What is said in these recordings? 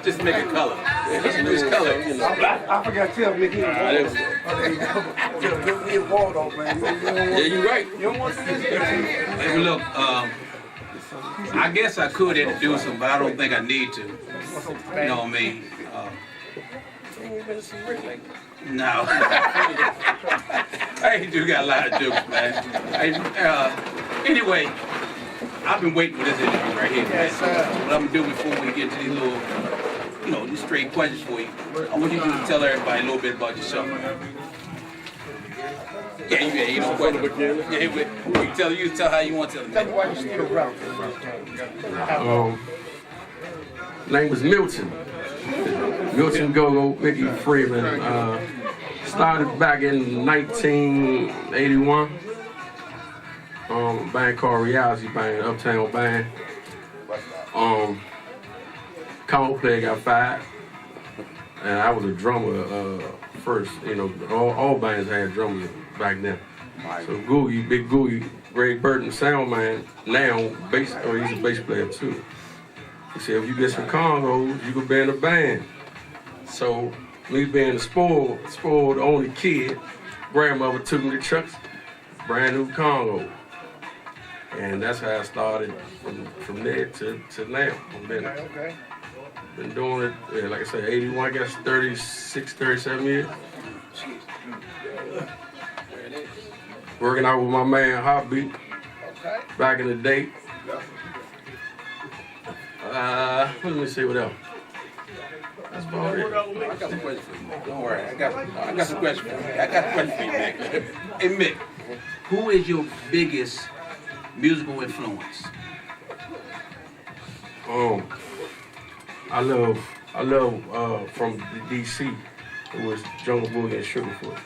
Just make a color. Just use color. I forgot to tell Mickey. Yeah, you're right. You don't want to see this? Hey, look, I guess I could introduce him, but I don't think I need to. You know what I mean? No. Hey, you got a lot of jokes, man. Hey, anyway, I've been waiting for this interview right here, man. So what I'm gonna do before we get to these little, you know, these straight questions for you, I want you to tell everybody a little bit about yourself. Yeah, you know what? Yeah, you tell how you want to tell them. Name was Milton. Milton Go-Go, Mickey Freeman. Started back in 1981. A band called Reality Band, Uptown Band. Congo player got fired. And I was a drummer first. You know, all bands had drummers back then. So Googie, Big Googie, Greg Burton, sound man, now bass, he's a bass player too. He said, if you get some congos, you can be in a band. So me being the spoiled only kid, grandmother took me to Chuck's brand new Congo. And that's how I started from there to now. Been doing it, like I said, 81, I guess 36, 37 years. Working out with my man Hobby back in the day. Let me see what else. That's about it. I got some questions for you. Don't worry, I got some questions for you. I got a question for you, Mick. Hey, Mick, who is your biggest musical influence? I love from DC. It was Jungle Boogie and Sugarfoot.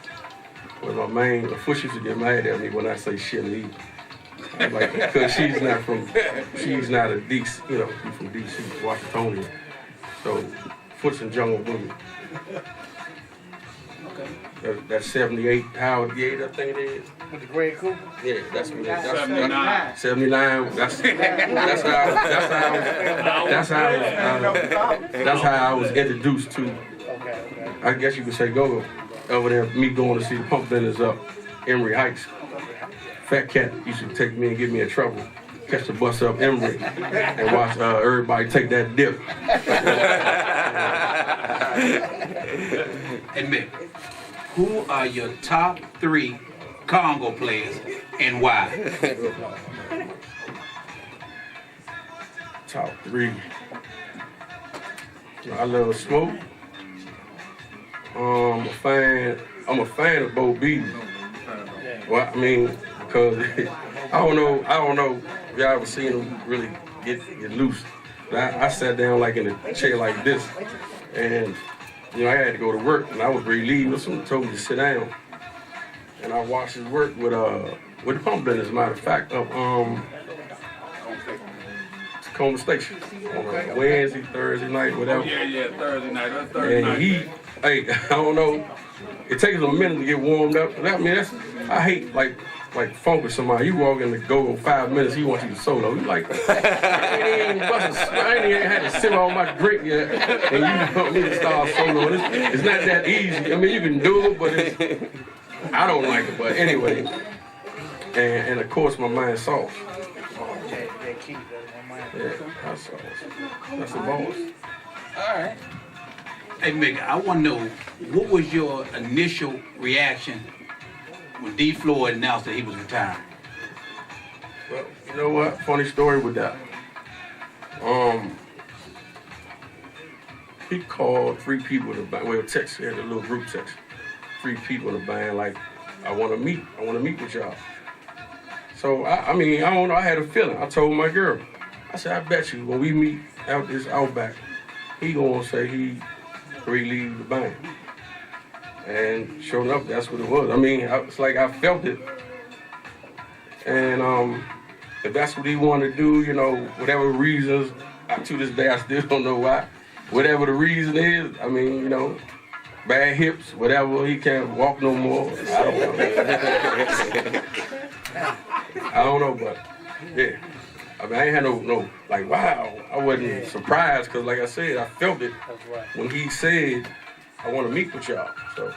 But my main, the Foot used to get mad at me when I say Shirley. Like, because she's not a DC, you know, she's from DC, Washingtonian. So, Foot's and Jungle Boogie. Okay. That's 78, Howard Gate, I think it is. With the Greg Cooper? Yeah, that's 79. 79. That's how I was introduced to. Okay. I guess you could say go over there. Me going to see the pump vendors up Emory Heights. Fat Cat used to take me and get me in trouble. Catch the bus up Emory and watch everybody take that dip. Hey, Mick, who are your top 3 Congo players and why? Top 3. I love Smoke. I'm a fan of Bo Beaton. Well, I mean, because I don't know if y'all ever seen him really get loose. But I sat down like in a chair like this, and you know I had to go to work, and I was relieved. Someone told me to sit down, and I watched his work with the pump band, as a matter of fact, up Tacoma Station on Wednesday, Thursday night, whatever. Yeah, Thursday night. That's Thursday night. I don't know. It takes a minute to get warmed up. I mean, I hate, like, like funk with somebody. You walk in the go 5 minutes, he wants you to solo. You like, I ain't even had to sip on my drink yet, and you want me to start solo. It's not that easy. I mean, you can do it, but I don't like it. But anyway, and of course my mind's soft. That key, that's my mind. Yeah, that's soft. That's the boss. All right. Hey, Mick, I want to know, what was your initial reaction when D. Floyd announced that he was retiring? Well, you know what? Funny story with that. He called 3 people in the band. Well, text, he had a little group text. 3 people in the band, like, I want to meet with y'all. So, I mean, I don't know, I had a feeling. I told my girl, I said, I bet you when we meet out this Outback, he gonna say he relieve the band. And sure enough, that's what it was. I mean, it's like I felt it. And if that's what he wanted to do, you know, whatever reasons, to this day I still don't know why. Whatever the reason is, I mean, you know, bad hips, whatever, he can't walk no more. I don't know. I don't know, but yeah. I mean, I ain't had no, like, wow. I wasn't surprised, because like I said, I felt it when he said, I want to meet with y'all, so.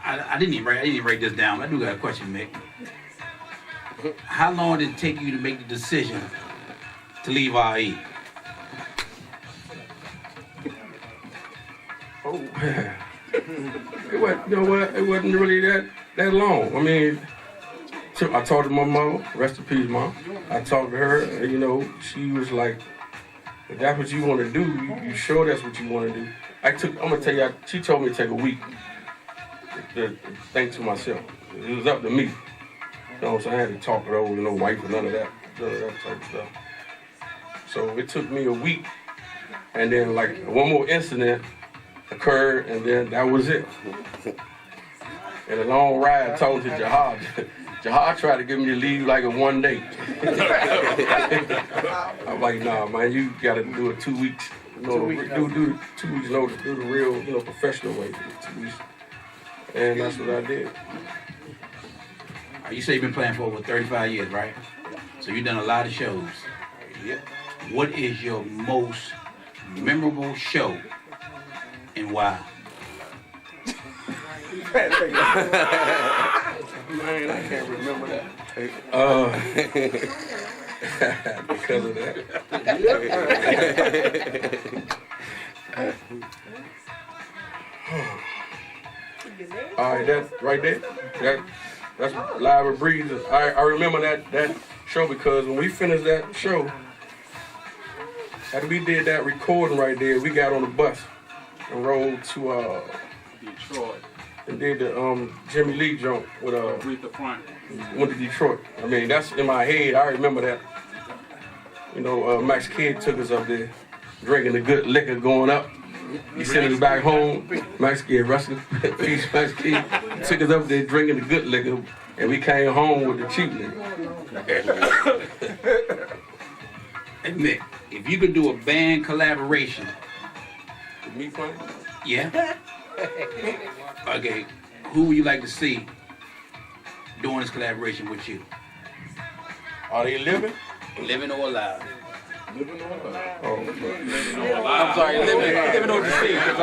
I didn't even write this down. I do got a question, Mick. How long did it take you to make the decision to leave RE? Oh, it wasn't, you know what? It wasn't really that long. I mean, I talked to my mom, rest in peace, Mom. I talked to her, and, you know, she was like, if that's what you want to do, you sure that's what you want to do? I'm gonna tell you, she told me to take a week to think to myself. It was up to me. You know what I'm saying? I had to talk it over with no wife or none of that type of stuff. So it took me a week, and then like one more incident occurred, and then that was it. And a long ride talking to Jahad. Jahad tried to get me to leave like in one day. I'm like, nah, man, you gotta do it 2 weeks. You know, do the 2 weeks notice, do the real, you know, professional way. 2 weeks. And that's what I did. You say you've been playing for over 35 years, right? So you've done a lot of shows. Yeah. What is your most memorable show and why? Man, I can't remember that. Because of that. All right, that right there. That's Live and Breeze. I remember that show because when we finished that show, after we did that recording right there, we got on the bus and rode to Detroit. And did the Jimmy Lee joint with Aretha Franklin. Went to Detroit. I mean, that's in my head. I remember that. You know, Max Kidd took us up there, drinking the good liquor going up. He sent us back home. Max Kidd, rest in peace, Max Kidd, took us up there drinking the good liquor, and we came home with the cheap liquor. Hey, Mick, if you could do a band collaboration. With me playing? Yeah? Okay, who would you like to see doing this collaboration with you? Are they living? Living or alive? Living or alive? Oh, I'm sorry, living on the seas. I'm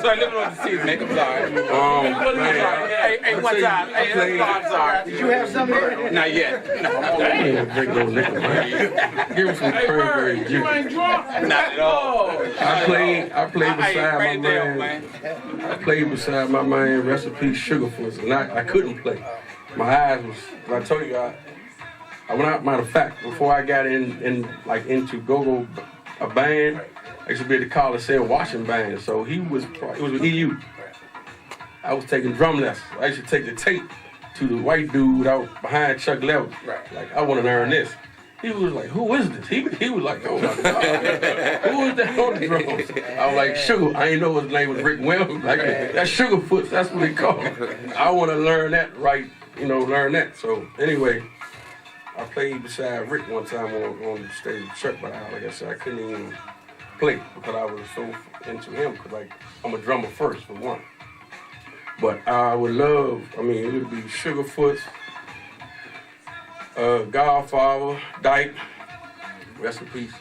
sorry, living on the seas, Mick. I'm sorry. Hey, one time. Hey, I'm sorry. Did you have something? Not yet. I ain't drink no liquor, man. Give him some cranberry juice. You ain't drunk? Not at all. I played beside my man. I played beside my man, rest in peace, Sugarfoot, and I couldn't play. My eyes was, I told you, I went out, matter of fact, before I got into go-go a band, I used to be at the Coliseum watching bands, so it was with EU. I was taking drum lessons. I used to take the tape to the white dude out behind Chuck Level. Like, I want to learn this. He was like, who is this? He was like, oh my God, who is that on the drums? I was like, Sugar. I didn't know his name was Rick Williams. Like, that's Sugarfoot, that's what they call him. I want to learn that learn that. So anyway, I played beside Rick one time on the stage with Chuck, but like I said, I couldn't even play because I was so into him, because like, I'm a drummer first, for one. But I would love, I mean, it would be Sugarfoot, Godfather, Dyke, rest in peace.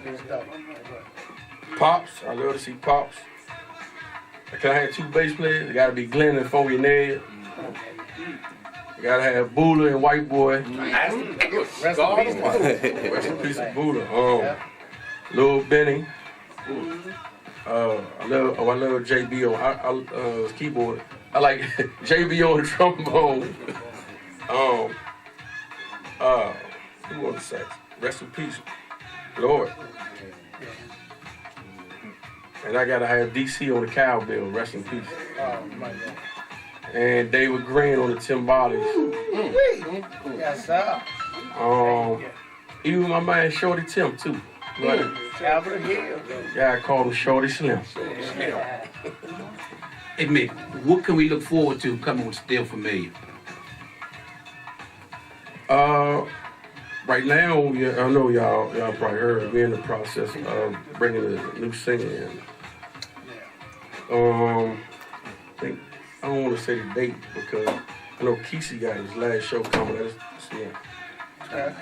Good stuff. Pops, I love to see Pops. Can I have two bass players? It gotta be Glenn and Funky Ned. You gotta have Buddha and White Boy. Rest in peace. Rest in peace of Buddha. Lil Benny. I love JB on his keyboard. I like JB on the trombone. Who on the sax? Rest in peace, Lord. And I gotta have DC on the cowbell. Rest in peace. Oh, my God. And David Green on the timbales. Yes, sir. Even my man Shorty Tim too. Right? Calvin Hill. Yeah, I call him Shorty Slim. Hey, Mick, what can we look forward to coming with Still Familiar? Right now, I know y'all probably heard we're in the process of bringing a new singer in. I don't want to say the date because I know Kesey got his last show coming. That's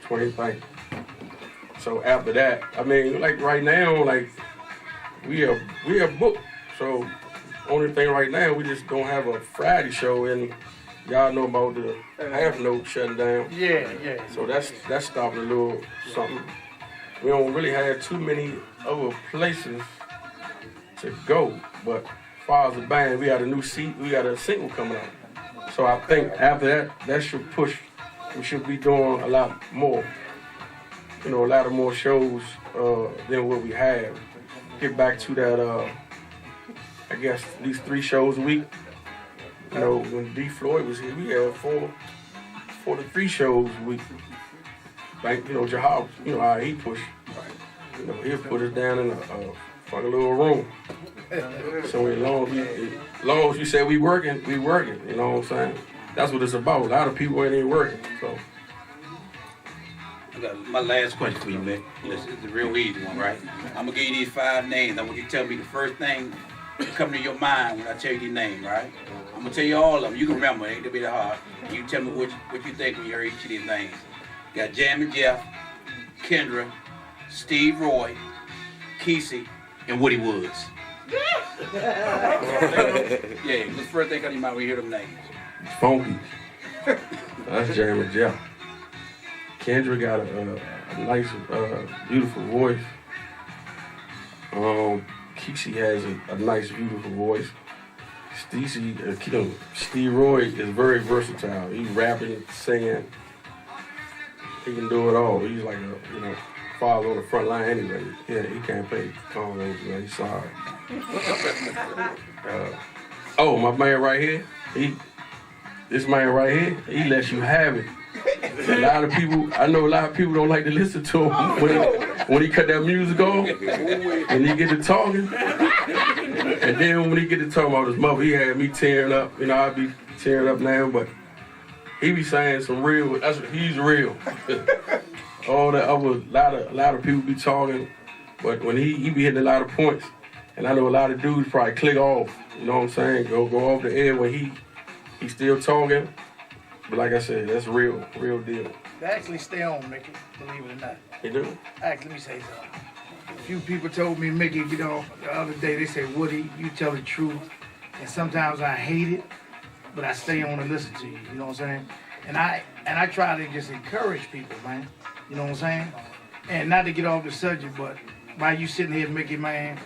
20th. So after that, I mean, like right now, like we are booked. So only thing right now, we just don't have a Friday show, and y'all know about the half note shutting down. Yeah. So that's stopping a little something. We don't really have too many other places to go, but as far as the band, we got a new seat, we got a single coming out. So I think after that should push. We should be doing a lot more. A lot of more shows than what we have. Get back to that, I guess, at least 3 shows a week. When D. Floyd was here, we had 4 to 3 shows a week. Like, Jahab, how he pushed. He'll put us down in a fucking little room. So as long as you say we working, you know what I'm saying? That's what it's about. A lot of people ain't even working, so. I got my last question for you, Mick. It's a real easy one, right? I'm gonna give you these 5 names. I want you to tell me the first thing that come to your mind when I tell you these names, right? I'm gonna tell you all of them. You can remember, it ain't gonna be that hard. You tell me what you think when you hear each of these names. Got Jammin' Jeff, Kendra, Steve Roy, Kesey, and Woody Woods. Yeah, what's the first thing come to your mind when you hear them names? Funky. That's Jammin' Jeff. Kendra got a nice, beautiful voice. Kesey has a nice, beautiful voice. Steve Roy is very versatile. He's rapping, singing. He can do it all. He's like a, father on the front line anyway. Yeah, he can't play congas, he's sorry. My man right here, this man right here, he lets you have it. I know a lot of people don't like to listen to him when he cut that music on and he get to talking. And then when he get to talking about his mother, he had me tearing up. I be tearing up now, but he be saying some real. He's real. All the other a lot of people be talking, but when he be hitting a lot of points, and I know a lot of dudes probably click off. You know what I'm saying? Go off the air when he still talking. But like I said, that's real deal. They actually stay on, Mickey, believe it or not. They do? Let me say something. A few people told me, Mickey, the other day, they say, Woody, you tell the truth. And sometimes I hate it, but I stay on and listen to you, you know what I'm saying? And I try to just encourage people, man. You know what I'm saying? And not to get off the subject, but while you sitting here, Mickey, man,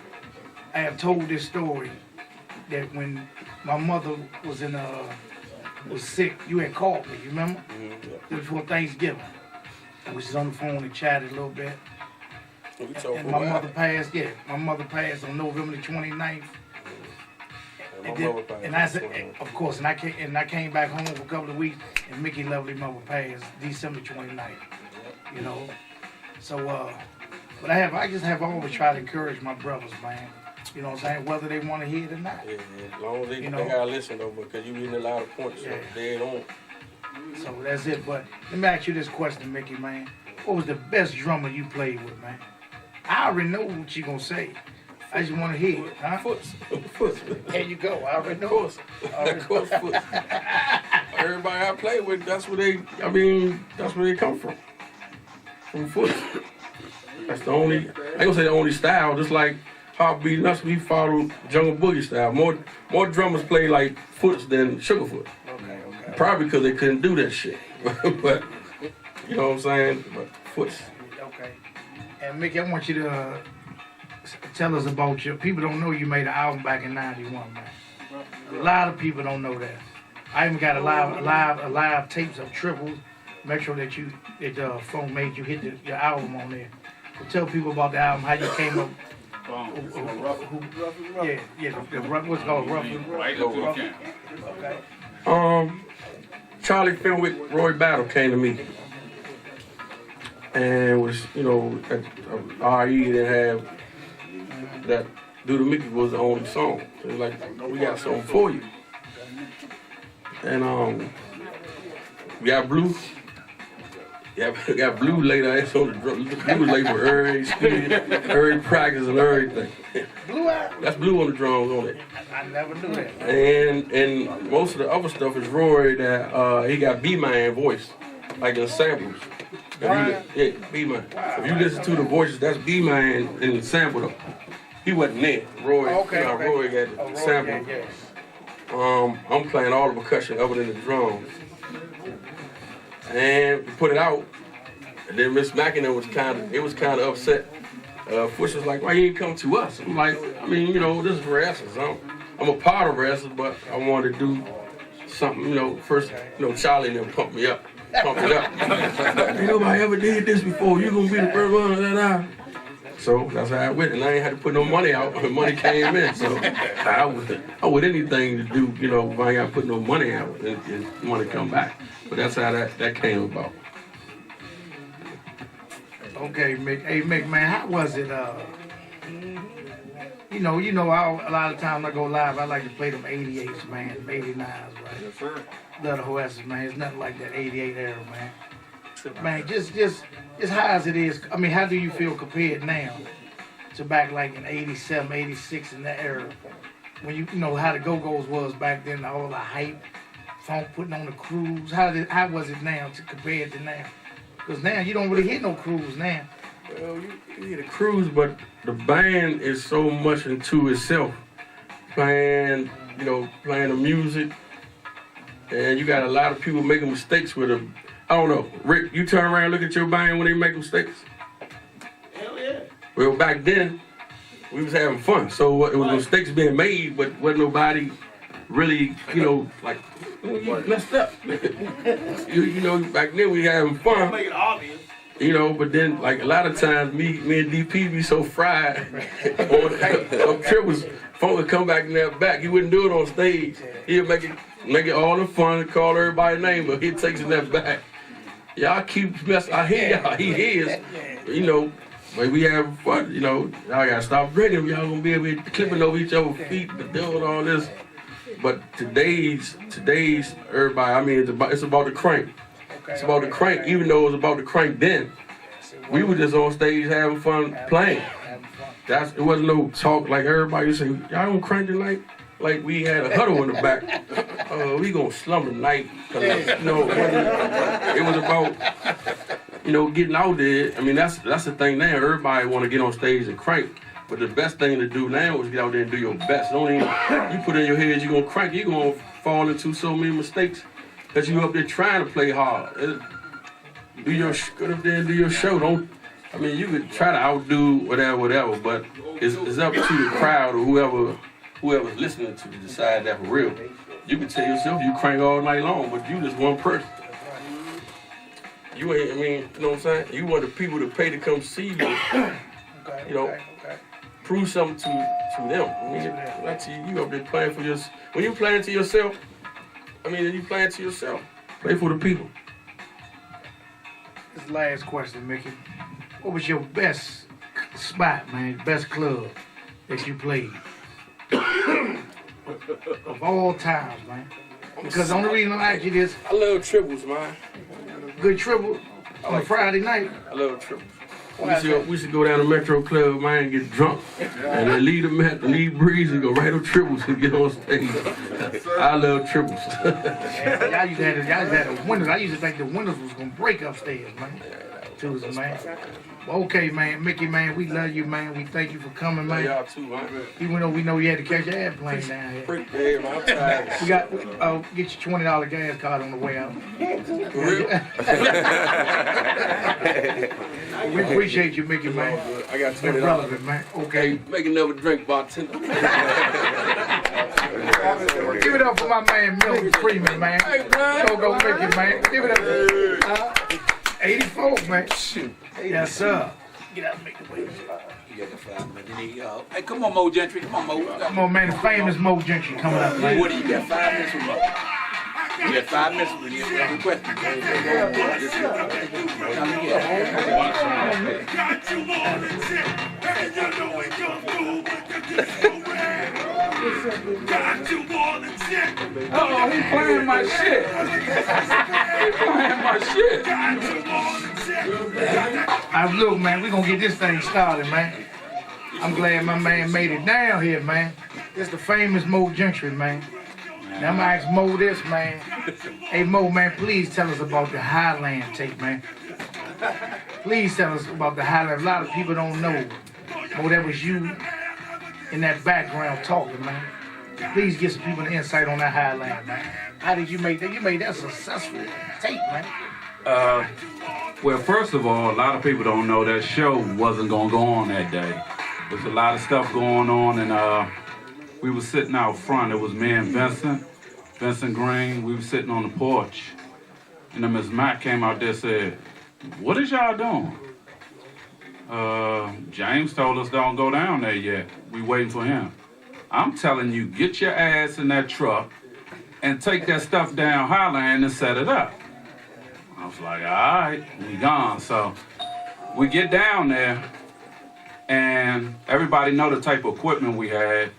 I have told this story that when my mother was was sick, you had called me, you remember? Mm-hmm. It was before Thanksgiving. I was just on the phone and chatted a little bit. And my mother passed, my mother passed on November the 29th. And I said, of course, and I came back home for a couple of weeks, and Mickey lovely mother passed December 29th. So, but I just have always tried to encourage my brothers, man. You know what I'm saying? Whether they want to hear it or not. Yeah. As long as they gotta listen though, because you getting a lot of points, so dead on. So that's it. But let me ask you this question, Mickey, man. What was the best drummer you played with, man? I already know what you gonna say. I just want to hear it, huh? Foots. There you go. I already know. Of course, Foots. Everybody I play with, that's where they come from. From Foots. That's the only, I ain't gonna say the only style, just like Heartbeat and us, we follow Jungle Boogie style. More drummers play like Foots than Sugarfoot. Okay. Probably because they couldn't do that shit. But, you know what I'm saying? But Foots. Okay. And Mickey, I want you to tell us about your. People don't know you made an album back in '91, man. A lot of people don't know that. I even got a live tapes of triples. Make sure that phone made you hit your album on there. So tell people about the album, how you came up. What's called Rough. Right over the Okay. Charlie Fenwick, Roy Battle came to me. And was, at RE didn't have that Do the Mickey was the only song. So it was like, we got something for you. And we got Blue. Yeah, we got Blue later. That's on the drum. Blue was late for every studio, every practice and everything. Blue out. That's Blue on the drums on it. I never knew that. And most of the other stuff is Roy that he got B-Man voice, like in samples. Yeah, B-Man. If you listen to the voices, that's B-Man in the sample though. He wasn't there. Roy, Roy got the sample. Yeah. I'm playing all the percussion other than the drums. And we put it out. And then Miss McInerney was kind of upset. Fush was like, why you ain't come to us? I'm like, this is rehearsals. I'm a part of rehearsals, but I wanted to do something, first, Charlie and them pump it up. Ain't nobody ever did this before. You gonna be the first one, So that's how I went, and I ain't had to put no money out when money came in. So I would anything to do, if I ain't got to put no money out and money come back. But that's how that came about. Okay, Mick. Hey, Mick, man, how was it? A lot of times I go live, I like to play them 88s, man, 89s, right? Yes, sir. Love the Hoasses, man. It's nothing like that 88 era, man. Man, just how as it is. I mean, how do you feel compared now to back like in 87, 86 in that era? When you know how the Go-Go's was back then, all the hype, funk putting on the cruise. How was it now compared to now? Because now you don't really hear no cruise now. Well, you hear the cruise, but the band is so much into itself. Playing the music, and you got a lot of people making mistakes with them. I don't know, Rick, you turn around and look at your band when they make mistakes? Hell yeah. Well, back then, we was having fun, so it was mistakes being made, but wasn't nobody really, you messed up. Back then we having fun. Make it obvious. But then, like, a lot of times, me and DP be so fried on triples, funk would come back in that back. He wouldn't do it on stage. He'd make it all the fun, call everybody's name, but he takes it in that back. Y'all keep messing. I hear y'all. He hears. But we have fun. Y'all gotta stop drinking. Y'all gonna be able to clipping over each other's feet, but doing all this. But today's everybody. It's about the crank. It's about the crank. Even though it was about the crank then, we were just on stage having fun playing. It wasn't no talk like everybody used to say. Y'all gonna crank tonight? Like we had a huddle in the back. We gonna slum tonight. It was about getting out there. That's the thing now. Everybody want to get on stage and crank, but the best thing to do now is get out there and do your best. You put in your head you gonna crank, you gonna fall into so many mistakes because you up there trying to play hard. Get up there and do your show. You could try to outdo whatever, but it's up to the crowd or whoever's listening to decide that for real. You can tell yourself you crank all night long, but you just one person. You ain't, you know what I'm saying? You want the people to pay to come see you. Prove something to them. Not to you up there playing for yourself. When you playing to yourself, you playing to yourself. Play for the people. This last question, Mickey. What was your best spot, man? Best club that you played? Of all times, man. Because the only reason I ask you this, I love triples, man. good triple on a Friday night. I love triples. We should go down to Metro Club, man, and get drunk. And then leave Breeze and go right on triples and get on stage. I love triples. Y'all used to have the windows. I used to think the windows was gonna break upstairs, man. Tuesday, man. Well, okay, man. Mickey, man, we love you, man. We thank you for coming, man. Y'all too, man. Even though we know you had to catch your airplane down here. Yeah, man, I'm tired. We got, get your $20 gas card on the way out. We appreciate you, Mickey, man. I got It's been $20. relevant, man. Okay. Make another drink, bartender. Give it up for my man, Milton Freeman, man. Hey, man. Go, Mickey, man. Give it up. 84, man. Shoot. Yes, sir. Get out and make the way. You got the 5 minutes. Hey, come on, Mo Gentry. Come on, Mo. Come on, man. The famous Mo Gentry coming up, man. Woody, you got 5 minutes with Mo. You got 5 minutes with you. Every question. Oh, he playing my shit. He playing my shit. Look, man, we gonna get this thing started, man. I'm glad my man made it down here, man. It's the famous Mo Gentry, man. Now I'm gonna ask Mo this, man. Hey, Mo, man, please tell us about the Highland tape, man. Please tell us about the Highland. A lot of people don't know. Mo, that was you in that background talking, man. Please give some people an insight on that Highland, man. How did you make that? You made that successful tape, man. Well, first of all, a lot of people don't know that show wasn't gonna go on that day. There's a lot of stuff going on, and we were sitting out front. It was me and Vincent Green. We were sitting on the porch, and then Miss Mac came out there and said, "What is y'all doing?" James told us don't go down there yet. We waiting for him. I'm telling you, get your ass in that truck and take that stuff down Highland and set it up. I was like, all right, we gone. So we get down there, and everybody know the type of equipment we had.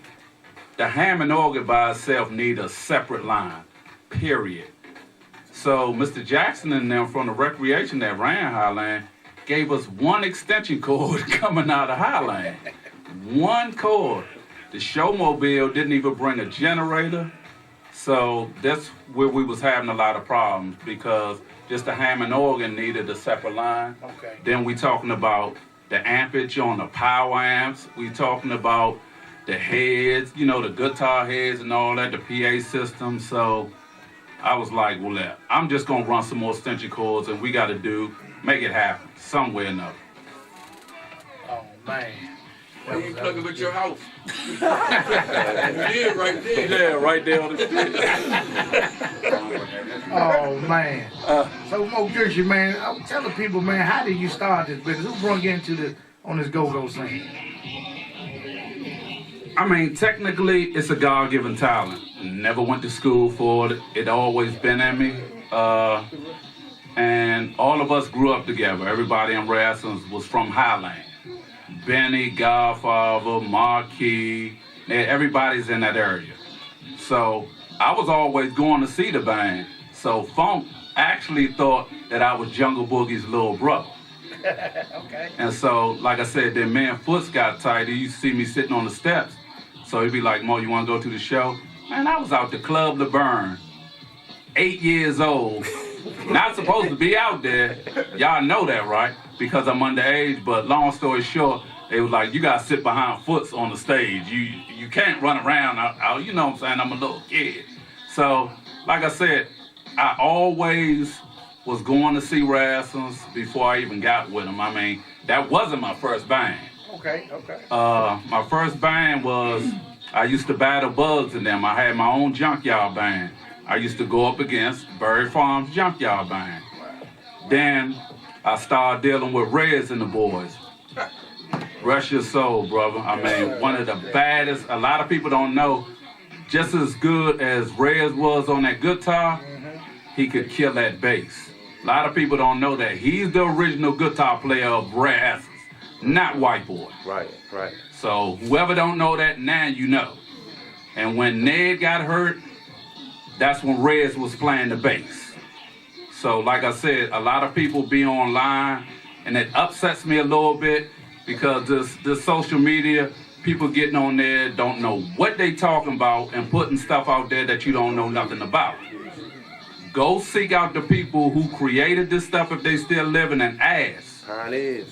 The Hammond organ by itself need a separate line, period. So Mr. Jackson and them from the recreation that ran Highland gave us one extension cord coming out of Highland. One cord. The showmobile didn't even bring a generator. So that's where we was having a lot of problems, because just the Hammond organ needed a separate line. Okay. Then we talking about the ampage on the power amps. We talking about the heads, you know, the guitar heads and all that, the PA system. So I was like, well, I'm just gonna run some more extension cords, and we gotta make it happen some way or another. Oh, man. Why you ain't plugging with your house? Yeah, right there. Yeah, right there on the street. Oh, man. So, Mo Gentry, man, I'm telling people, man, how did you start this business? Who brought you into this, on this go-go scene? I mean, technically, it's a God-given talent. Never went to school for it. It always been in me. And all of us grew up together. Everybody in Rassons was from Highland. Benny, Godfather, Marquis, everybody's in that area. So I was always going to see the band. So Funk actually thought that I was Jungle Boogie's little brother. Okay. And so, like I said, then man Foots got tight. He used to see me sitting on the steps. So he'd be like, Mo, you want to go to the show? Man, I was out the Club to Burn, 8 years old. Not supposed to be out there. Y'all know that, right? Because I'm underage. But long story short, they was like, you got to sit behind Foots on the stage. You can't run around. You know what I'm saying? I'm a little kid. So, like I said, I always was going to see Rassons before I even got with them. I mean, that wasn't my first band. Okay. My first band was, I used to battle bugs in them. I had my own junkyard band. I used to go up against Bird Farm's junkyard band. Then I started dealing with Reds and the boys. Rest your soul, brother. I mean, one of the baddest. A lot of people don't know, just as good as Reds was on that guitar, he could kill that bass. A lot of people don't know that he's the original guitar player of Rassons, not White Boy. Right. So whoever don't know that, now you know. And when Ned got hurt, that's when Reds was playing the bass. So like I said, a lot of people be online and it upsets me a little bit because this social media, people getting on there don't know what they talking about and putting stuff out there that you don't know nothing about. Go seek out the people who created this stuff if they still living and ask.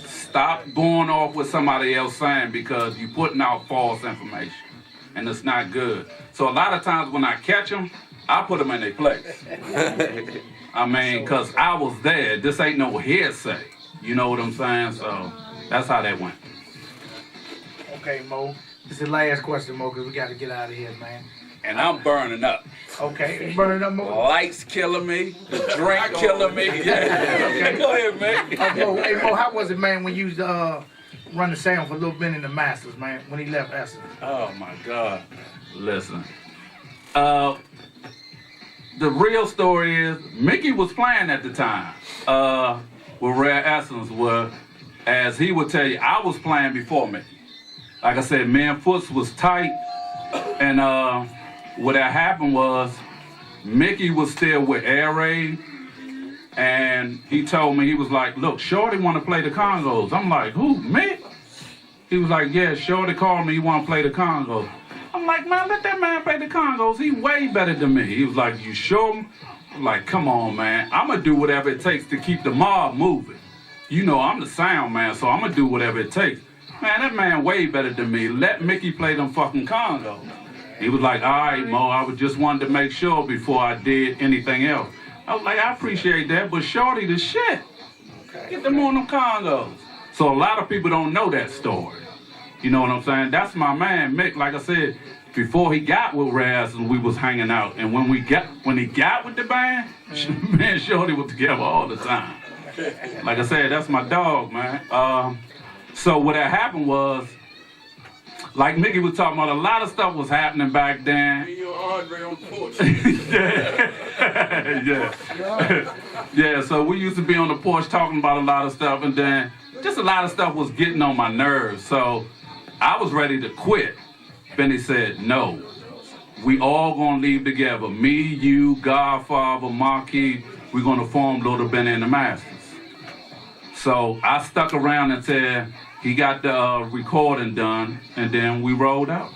Stop going off with somebody else saying because you're putting out false information and it's not good. So a lot of times when I catch them, I put them in their place. I mean, because I was there. This ain't no hearsay. You know what I'm saying? So that's how that went. Okay, Mo. This is the last question, Mo, because we got to get out of here, man. And I'm burning up. Okay, you burning up, Mo? Lights killing me, the drink killing me. Yeah. Go ahead, man. Mo, hey, Mo, how was it, man, when you used to run the sound for a little bit in the Masters, man, when he left Essence? Oh, my God. Listen. The real story is Mickey was playing at the time with Rare Essence, where, as he would tell you, I was playing before Mickey. Like I said, me and Foots was tight, and what had happened was Mickey was still with Air Raid, and he told me, he was like, look, Shorty want to play the Congos. I'm like, who, me? He was like, yeah, Shorty called me, he want to play the Congos. I'm like, man, let that man play the Congos. He way better than me. He was like, you sure? I'm like, come on, man. I'm going to do whatever it takes to keep the mob moving. You know, I'm the sound man, so I'm going to do whatever it takes. Man, that man way better than me. Let Mickey play them fucking Congos. He was like, all right, Mo, I just wanted to make sure before I did anything else. I was like, I appreciate that, but Shorty the shit. Get them on them Congos. So a lot of people don't know that story. You know what I'm saying? That's my man, Mick. Like I said, before he got with Raz, we was hanging out. And when he got with the band, me and Shorty was together all the time. Like I said, that's my dog, man. So what had happened was, like Mickey was talking about, a lot of stuff was happening back then. Yeah, so we used to be on the porch talking about a lot of stuff, and then just a lot of stuff was getting on my nerves. So I was ready to quit. Benny said, no, we all gonna leave together. Me, you, Godfather, Marquis, we're gonna form Little Benny and the Masters. So I stuck around until he got the recording done, and then we rolled out.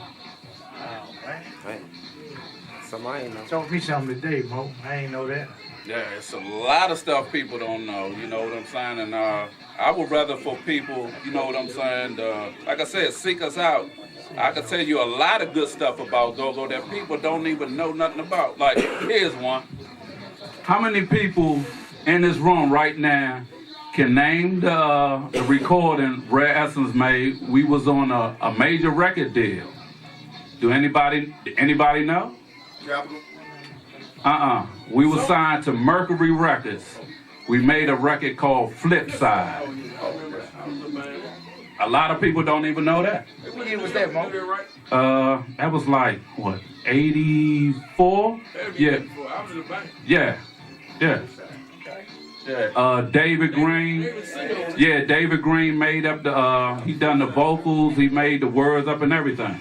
Somebody know. Told me something today, Mo. I ain't know that. Yeah, it's a lot of stuff people don't know, you know what I'm saying? And I would rather for people, you know what I'm saying, like I said, seek us out. I can tell you a lot of good stuff about Go-Go that people don't even know nothing about. Like, here's one. How many people in this room right now can name the recording Rare Essence made? We was on a major record deal. Do anybody know? We were signed to Mercury Records. We made a record called Flip Side. A lot of people don't even know that. What year was that, Mo? That was like, what, 84? Yeah. Yeah. Yeah. David Green. Yeah, David Green made up he done the vocals, he made the words up and everything.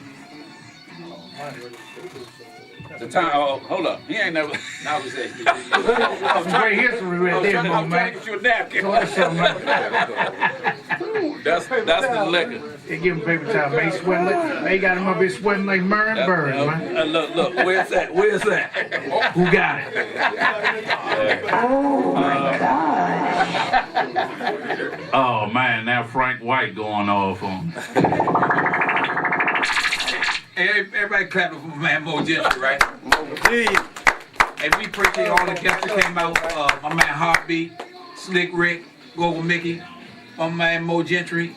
The time, hold up. He ain't never. Now we say. Some great history right there, Mo, I'm trying to man. get you a napkin. That's the liquor. They give him paper towel, man. He sweating like, they got him up here sweating like Murray Bird, man. Look, where's that? Who got it? Oh my God. Oh man, now Frank White going off on. Hey, everybody clapping for my man Mo Gentry, right? Hey, we appreciate all the guests that came out. My man Heartbeat, Slick Rick, Go Mickey, my man Mo Gentry.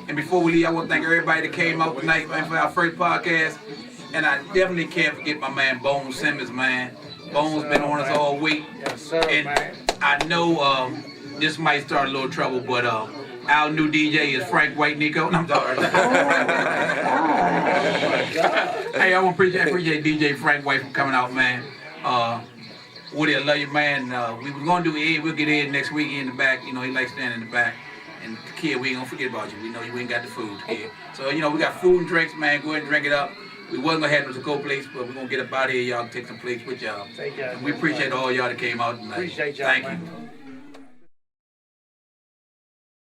And before we leave, I want to thank everybody that came out tonight, man, for our first podcast. And I definitely can't forget my man Bones Simmons, man. Bones been on us all week. Yes, sir, And man. I know this might start a little trouble, but our new DJ is Frank White Nico. No, I'm sorry. Hey, I want to appreciate DJ Frank White for coming out, man. Woody, I love you, man. We were going to do Ed. We'll get Ed next week in the back. You know, he likes standing in the back. And kid, we ain't going to forget about you. We know you ain't got the food, kid. So, you know, we got food and drinks, man. Go ahead and drink it up. We wasn't going to have the co-plates, but we're going to get up out of here. Y'all can take some plates with y'all. Take care. And we appreciate all y'all that came out tonight. Appreciate y'all, Thank man. you.